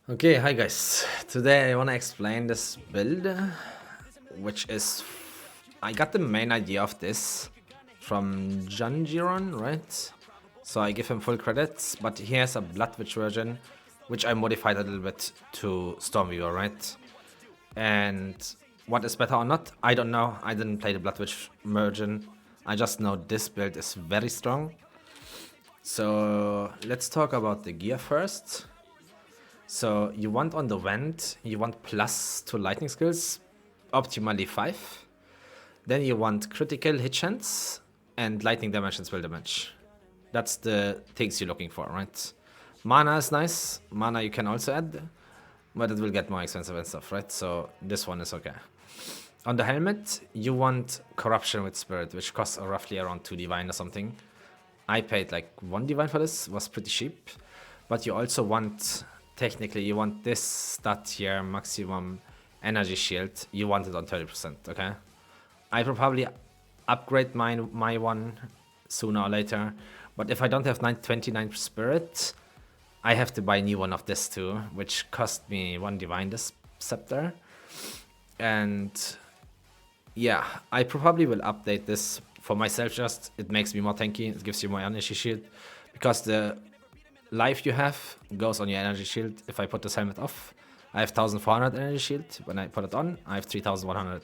Okay, hi guys. Today I want to explain this build, which is I got the main idea of this from jungroan, right? So I give him full credits, but he has a bloodwitch version, which I modified a little bit to storweaver, right? And what is better or not, I don't know. I didn't play the bloodwitch version. I just know this build is very strong. So let's talk about the gear first. So you want on the vent, you want plus to lightning skills, optimally 5. Then you want critical hit chance and lightning damage and spell damage. That's the things you're looking for, right? Mana is nice. Mana you can also add, but it will get more expensive and stuff, right? So this one is okay. On the helmet, you want corruption with spirit, which costs roughly around 2 divine or something. I paid like 1 divine for this, was pretty cheap. But you also want, technically, you want this stat here, maximum energy shield. You want it on 30%, okay? I will probably upgrade my one sooner or later. But if I don't have 29 spirit, I have to buy a new one of this too, which cost me 1 divine this scepter. And yeah, I probably will update this for myself just. It makes me more tanky, it gives you more energy shield. Because the life you have goes on your energy shield. If I put this helmet off, I have 1400 energy shield. When I put it on, I have 3100.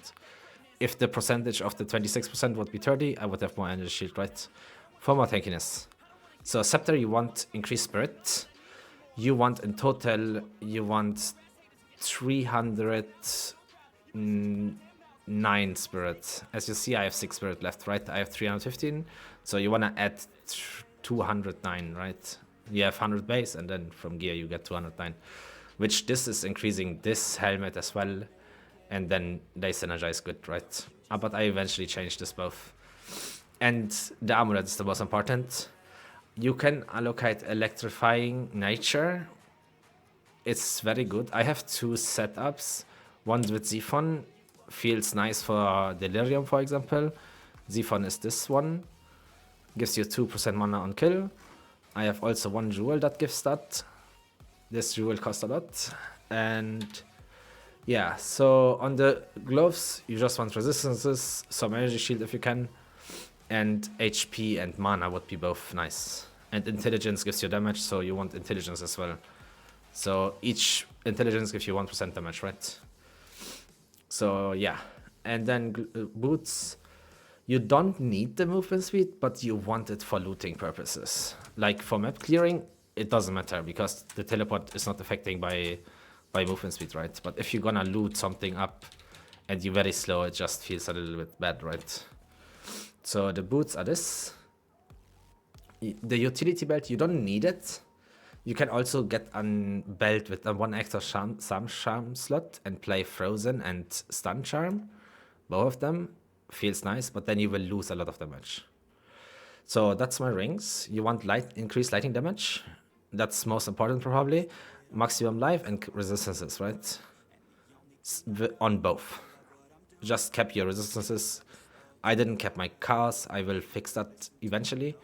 If the percentage of the 26% would be 30, I would have more energy shield, right? For more tankiness. So scepter, you want increased spirit. You want in total, you want 309 spirit. As you see, I have 6 spirit left, right? I have 315. So you want to add 209, right? You have 100 base, and then from gear you get 209. Which this is increasing this helmet as well. And then they synergize good, right? But I eventually changed this both. And the amulet is the most important. You can allocate electrifying nature. It's very good. I have 2 setups. One with Zephon. Feels nice for Delirium, for example. Zephon is this one. Gives you 2% mana on kill. I have also 1 jewel that gives that. This jewel costs a lot. And yeah, so on the gloves, you just want resistances, some energy shield if you can, and HP and mana would be both nice. And intelligence gives you damage, so you want intelligence as well. So each intelligence gives you 1% damage, right? So yeah, and then boots, you don't need the movement speed, but you want it for looting purposes. Like for map clearing, it doesn't matter because the teleport is not affecting by movement speed, right? But if you're gonna loot something up and you're very slow, it just feels a little bit bad, right? So the boots are this. The utility belt, you don't need it. You can also get a belt with a 1 extra charm slot and play Frozen and Stun Charm. Both of them feels nice, but then you will lose a lot of damage. So that's my rings. You want increased lightning damage. That's most important probably. Maximum life and resistances, right? On both. Just cap your resistances. I didn't cap my cars. I will fix that eventually.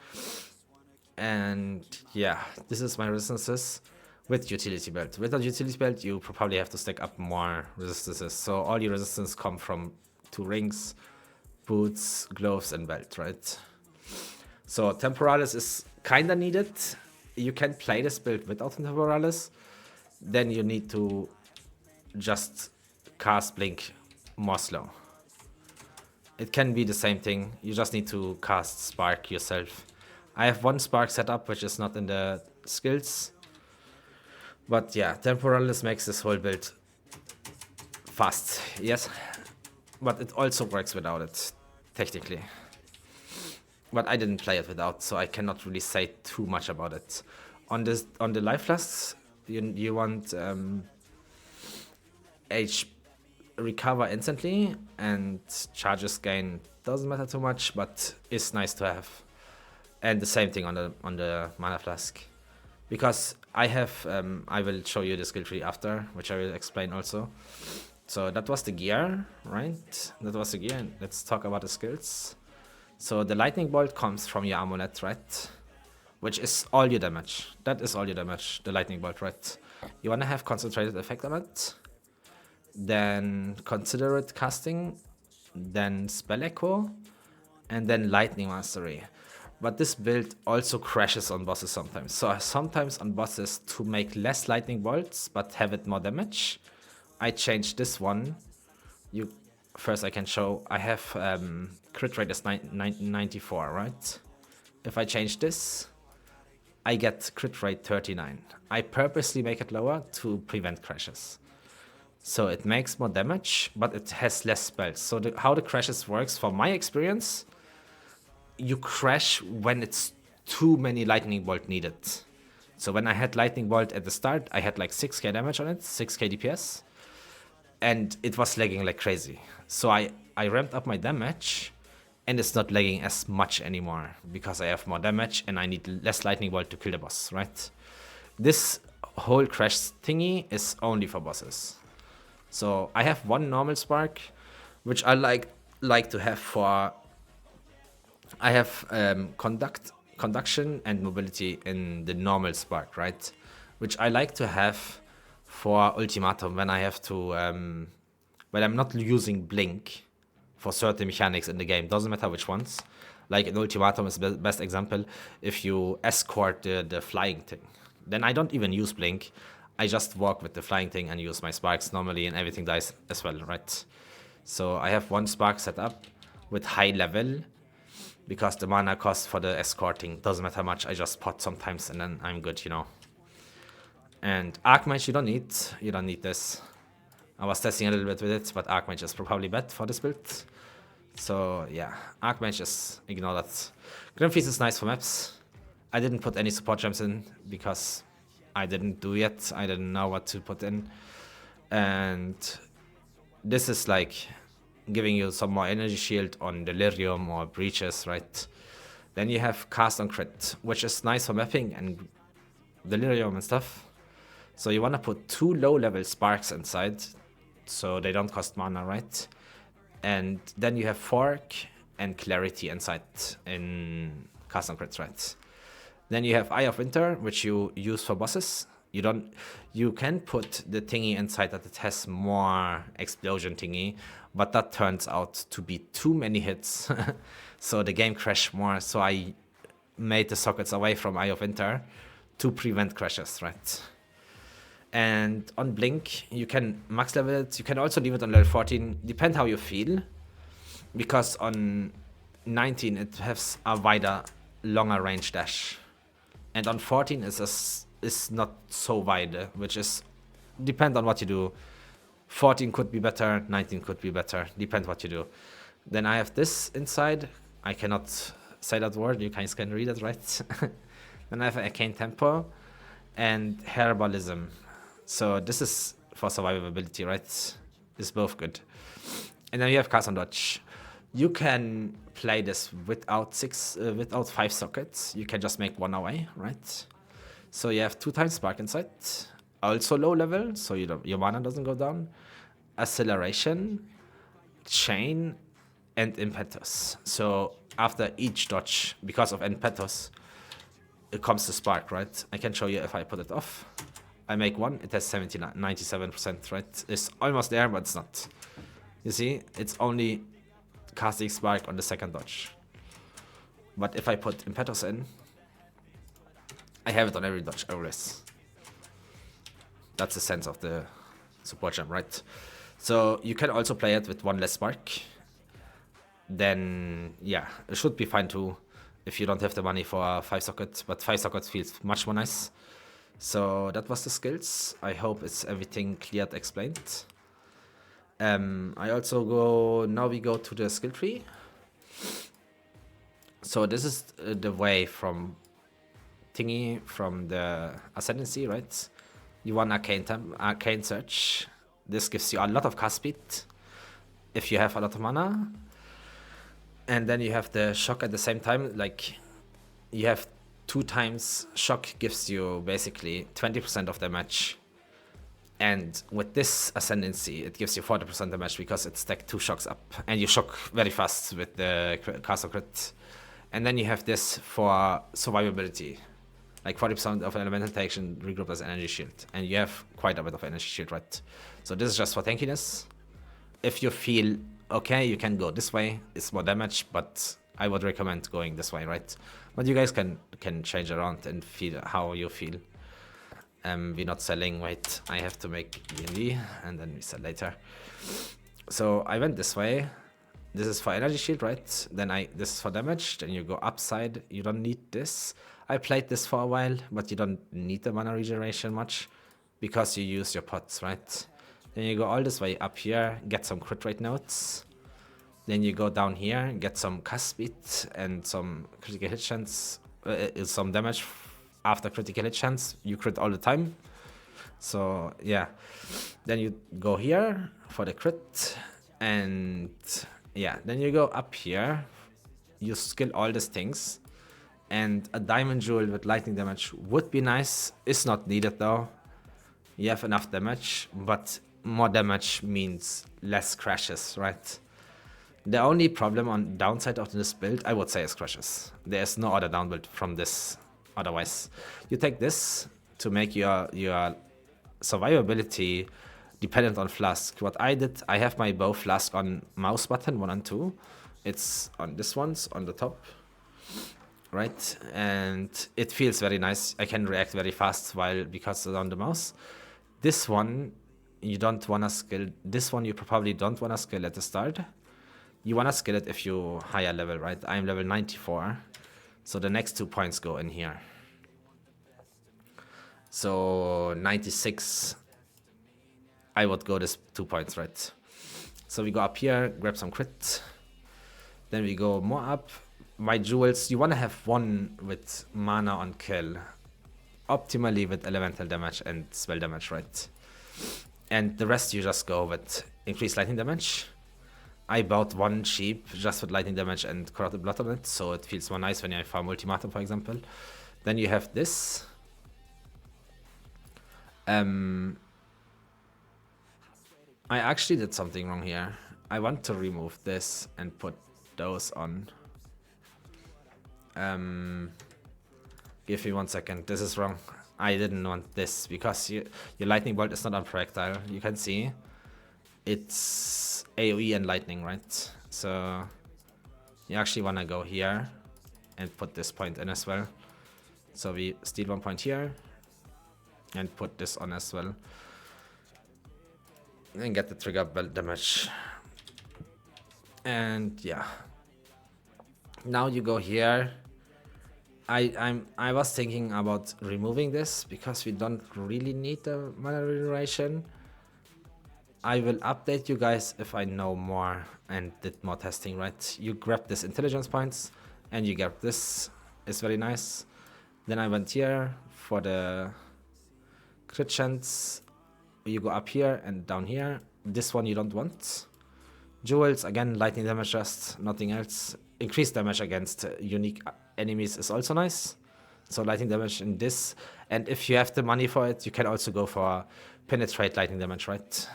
And yeah, this is my resistances with utility belt. With a utility belt, you probably have to stack up more resistances. So all your resistance come from 2 rings, boots, gloves, and belt, right? So Temporalis is kinda needed. You can play this build without Temporalis. Then you need to just cast Blink more slow. It can be the same thing. You just need to cast Spark yourself. I have 1 Spark set up, which is not in the skills. But yeah, Temporalis makes this whole build fast, yes. But it also works without it, technically. But I didn't play it without, so I cannot really say too much about it. On the life flasks, you want recover instantly, and charges gain doesn't matter too much, but it's nice to have. And the same thing on the mana flask, because I have I will show you the skill tree after, which I will explain also. So that was the gear, right? That was the gear. And let's talk about the skills. So the lightning bolt comes from your amulet, right? Which is all your damage. That is all your damage, the lightning bolt, right? You want to have concentrated effect on it, then considerate casting, then spell echo, and then lightning mastery. But this build also crashes on bosses sometimes. So sometimes on bosses, to make less lightning bolts but have it more damage, I changed this one. First I can show I have crit rate is 94, right? If I change this, I get crit rate 39. I purposely make it lower to prevent crashes. So it makes more damage, but it has less spells. So how the crashes works, from my experience, you crash when it's too many lightning bolt needed. So when I had lightning bolt at the start, I had like 6k damage on it, 6k DPS, and it was lagging like crazy. So I ramped up my damage, and it's not lagging as much anymore because I have more damage and I need less lightning bolt to kill the boss, right? This whole crash thingy is only for bosses. So I have one normal spark, which I like to have for. I have conduction and mobility in the normal spark, right? Which I like to have for ultimatum when I have to when I'm not using blink for certain mechanics in the game. Doesn't matter which ones. Like in ultimatum is the best example. If you escort the flying thing, then I don't even use blink. I just walk with the flying thing and use my sparks normally, and everything dies as well, right? So I have one spark set up with high level, because the mana cost for the escorting doesn't matter much. I just pot sometimes and then I'm good, you know. And Archmage you don't need this. I was testing a little bit with it, but Archmage is probably bad for this build. So yeah, Archmage, just ignore that. Grimfeast is nice for maps. I didn't put any support gems in because I didn't do yet. I didn't know what to put in. And this is like giving you some more energy shield on Delirium or Breaches, right? Then you have Cast on Crit, which is nice for mapping and Delirium and stuff. So you want to put 2 low-level sparks inside, so they don't cost mana, right? And then you have Fork and Clarity inside in Cast on Crits, right? Then you have Eye of Winter, which you use for bosses. You can put the thingy inside that it has more explosion thingy, but that turns out to be too many hits. So the game crashed more, so I made the sockets away from Eye of Winter to prevent crashes, right? And on Blink, you can max level it. You can also leave it on level 14, depend how you feel. Because on 19, it has a wider, longer range dash. And on 14, is not so wide, which is depend on what you do. 14 could be better, 19 could be better, depends what you do. Then I have this inside. I cannot say that word, you guys can read it, right? Then I have Arcane Tempo and Herbalism. So this is for survivability, right? It's both good. And then you have Cast on Dodge. You can play this without 5 sockets. You can just make 1 away, right? So you have 2 times Spark inside. Also low level, so your mana doesn't go down. Acceleration, Chain, and Impetus. So after each dodge, because of Impetus, it comes to Spark, right? I can show you if I put it off. I make 1, it has 97%, right? It's almost there, but it's not. You see, it's only casting Spark on the second dodge. But if I put Impetus in, I have it on every dodge, always. That's the sense of the support gem, right? So you can also play it with 1 less Spark. Then, yeah, it should be fine too if you don't have the money for 5 sockets. But 5 sockets feels much more nice. So that was the skills. I hope it's everything cleared, explained. Now we go to the skill tree. So this is the way from thingy, from the Ascendancy, right? You want Arcane Search. This gives you a lot of cast speed if you have a lot of mana. And then you have the Shock at the same time. Like, you have 2 times Shock gives you basically 20% of damage. And with this Ascendancy, it gives you 40% damage because it stacks 2 shocks up. And you shock very fast with the Cast on Crit. And then you have this for survivability. Like 40% of elemental action regrouped as energy shield. And you have quite a bit of energy shield, right? So this is just for tankiness. If you feel okay, you can go this way. It's more damage, but I would recommend going this way, right? But you guys can change around and feel how you feel. We're not selling. Wait, I have to make E&D and then we sell later. So I went this way. This is for energy shield, right? Then this is for damage. Then you go upside. You don't need this. I played this for a while, but you don't need the mana regeneration much because you use your pots, right? Then you go all this way up here, get some crit rate notes. Then you go down here, get some cast speed and some critical hit chance, some damage after critical hit chance. You crit all the time. So yeah, then you go here for the crit, and yeah, then you go up here. You skill all these things, and a diamond jewel with lightning damage would be nice. It's not needed though. You have enough damage, but more damage means less crashes, right? The only problem on downside of this build, I would say, is crashes. There's no other down build from this. Otherwise, you take this to make your survivability dependent on flask. What I did, I have my bow flask on mouse button 1 and 2. It's on this one's on the top, right? And it feels very nice. I can react very fast because it's on the mouse. This one you don't wanna skill. This one you probably don't wanna skill at the start. You wanna skill it if you higher level, right? I'm level 94, so the next 2 points go in here. So 96, I would go this 2 points, right? So we go up here, grab some crit. Then we go more up. My jewels, you want to have one with mana on kill. Optimally with elemental damage and spell damage, right? And the rest you just go with increased lightning damage. I bought one sheep just with lightning damage and corrupted blood on it, so it feels more nice when I farm ultimatum, for example. Then you have this. I actually did something wrong here. I want to remove this and put those on. Give me 1 second. This is wrong. I didn't want this because your lightning bolt is not on projectile. You can see it's AoE and lightning, right? So you actually want to go here and put this point in as well. So we steal 1 point here and put this on as well. And get the trigger belt damage. And yeah. Now you go here. I was thinking about removing this because we don't really need the mana regeneration. I will update you guys if I know more and did more testing, right? You grab this intelligence points and you grab this. It's very nice. Then I went here for the crit chance. You go up here and down here. This one you don't want. Jewels, again, lightning damage just, nothing else. Increased damage against unique enemies is also nice. So lightning damage in this. And if you have the money for it, you can also go for penetrate lightning damage, right?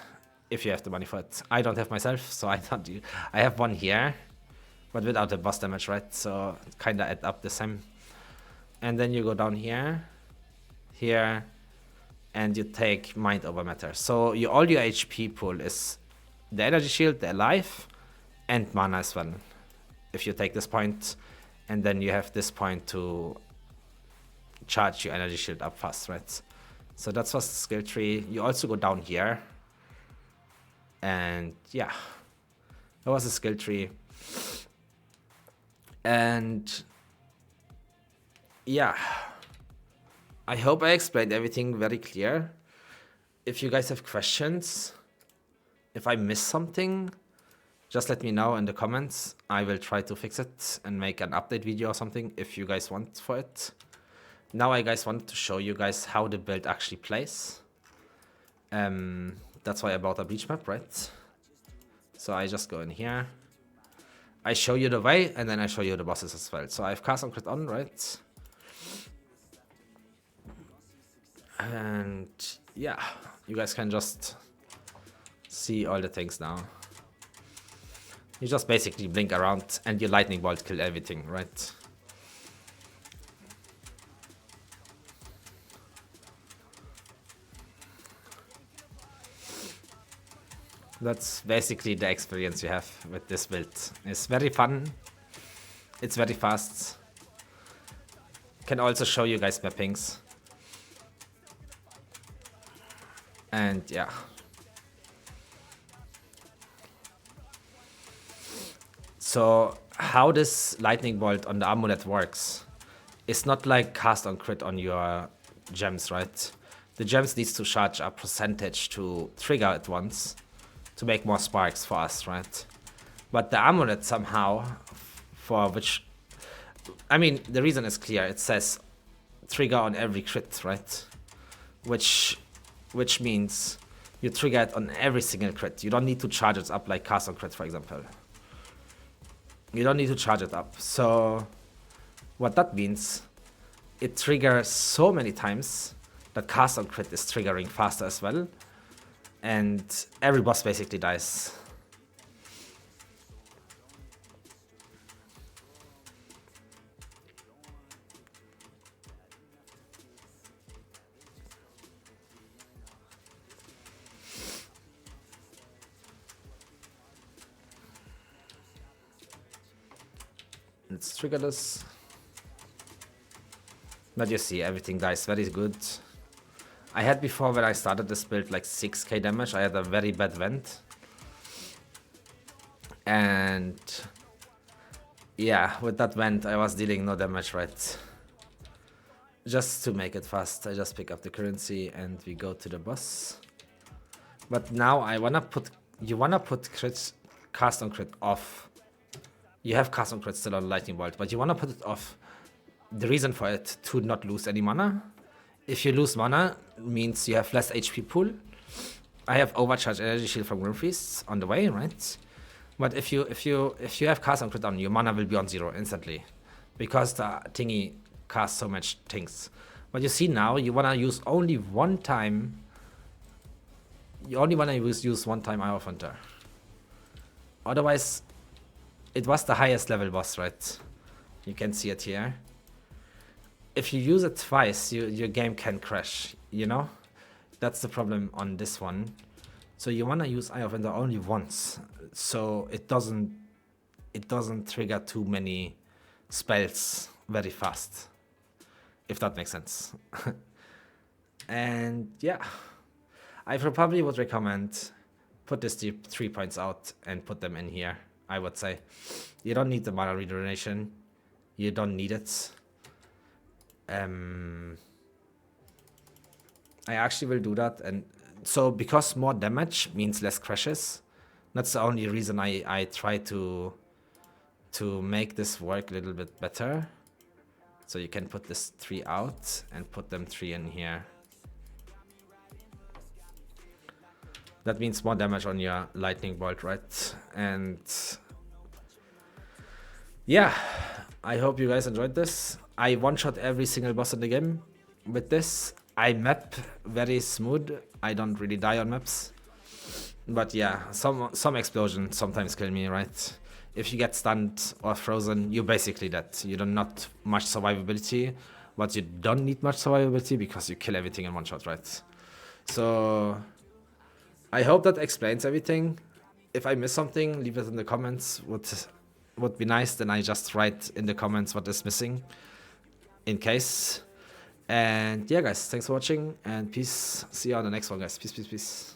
If you have the money for it. I don't have myself, so I don't do. I have one here, but without the boss damage, right? So it kinda add up the same. And then you go down here, here, and you take mind over matter. So all your HP pool is the energy shield, the life, and mana as well. If you take this point, and then you have this point to charge your energy shield up fast, right? So that's what's the skill tree. You also go down here. And yeah, that was a skill tree. And yeah, I hope I explained everything very clear. If you guys have questions, if I missed something, just let me know in the comments. I will try to fix it and make an update video or something if you guys want for it. Now I guys want to show you guys how the build actually plays. That's why I bought a beach map, right? So I just go in here. I show you the way and then I show you the bosses as well. So I have cast on crit on, right? And yeah, you guys can just see all the things now. You just basically blink around and your lightning bolt kill everything, right? That's basically the experience you have with this build. It's very fun. It's very fast. Can also show you guys mappings. And yeah. So how this lightning bolt on the amulet works, it's not like cast on crit on your gems, right? The gems needs to charge a percentage to trigger at once to make more sparks for us, right? But the amulet somehow, for which, I mean, the reason is clear. It says trigger on every crit, right? Which means you trigger it on every single crit. You don't need to charge it up like cast on crit, for example. You don't need to charge it up. So what that means, it triggers so many times that cast on crit is triggering faster as well. And every boss basically dies. Let's trigger this. But you see, everything dies very good. I had before, when I started this build, like 6k damage. I had a very bad vent. And yeah, with that vent, I was dealing no damage, right? Just to make it fast, I just pick up the currency and we go to the boss. But now I wanna put, you wanna put crit, cast on crit off. You have cast on crit still on lightning bolt, but you wanna put it off. The reason for it, to not lose any mana. If you lose mana, means you have less HP pool. I have overcharged energy shield from Grim Feasts on the way, right? But if you have cast on crit on, your mana will be on 0 instantly, because the thingy casts so much things. But you see now, you wanna use only one time. You only wanna use one time Eye of Hunter. Otherwise, it was the highest level boss, right? You can see it here. If you use it twice, your game can crash, you know? That's the problem on this one. So you wanna use Eye of Ender only once, so it doesn't trigger too many spells very fast, if that makes sense. And yeah, I probably would recommend put this 3 points out and put them in here. I would say you don't need the mana regeneration, you don't need it. I actually will do that, and so because more damage means less crashes, that's the only reason I try to make this work a little bit better. So you can put this 3 out and put them 3 in here. That means more damage on your lightning bolt, right? And yeah, I hope you guys enjoyed this. I one-shot every single boss in the game with this. I map very smooth. I don't really die on maps. But yeah, some explosions sometimes kill me, right? If you get stunned or frozen, you're basically dead. You don't not much survivability, but you don't need much survivability because you kill everything in one shot, right? So I hope that explains everything. If I miss something, leave it in the comments. Would be nice. Then I just write in the comments what is missing, in case. And yeah, guys, thanks for watching and peace. See you on the next one, guys. Peace, peace, peace.